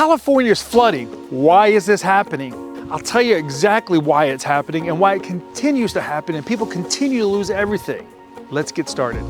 California's flooding. Why is this happening? I'll tell you exactly why it's happening and why it continues to happen and people continue to lose everything. Let's get started.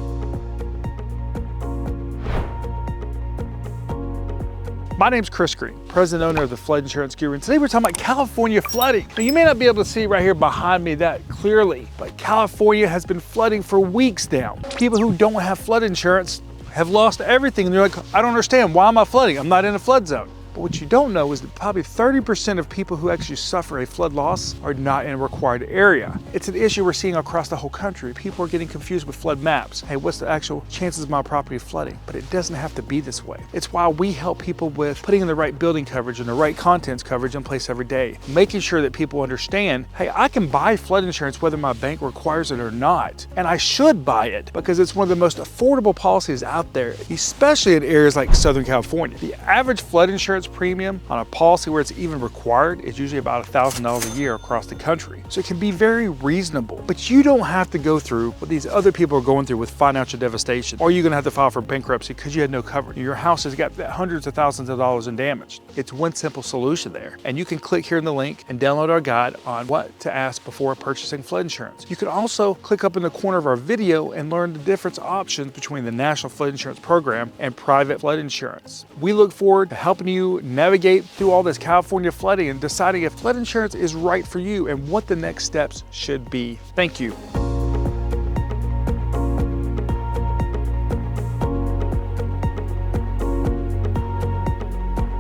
My name's Chris Green, president and owner of the Flood Insurance Guru, and today we're talking about California flooding. Now, you may not be able to see right here behind me that clearly, but California has been flooding for weeks now. People who don't have flood insurance have lost everything, and they're like, I don't understand, why am I flooding? I'm not in a flood zone. But what you don't know is that probably 30% of people who actually suffer a flood loss are not in a required area. It's an issue we're seeing across the whole country. People are getting confused with flood maps. Hey, what's the actual chances of my property flooding? But it doesn't have to be this way. It's why we help people with putting in the right building coverage and the right contents coverage in place every day. Making sure that people understand, hey, I can buy flood insurance whether my bank requires it or not. And I should buy it because it's one of the most affordable policies out there, especially in areas like Southern California. The average flood insurance premium on a policy where it's even required is usually about $1,000 a year across the country. So it can be very reasonable, but you don't have to go through what these other people are going through with financial devastation, or you're gonna have to file for bankruptcy because you had no coverage. Your house has got hundreds of thousands of dollars in damage. It's one simple solution there. And you can click here in the link and download our guide on what to ask before purchasing flood insurance. You can also click up in the corner of our video and learn the different options between the National Flood Insurance Program and private flood insurance. We look forward to helping you navigate through all this California flooding and deciding if flood insurance is right for you and what the next steps should be. Thank you.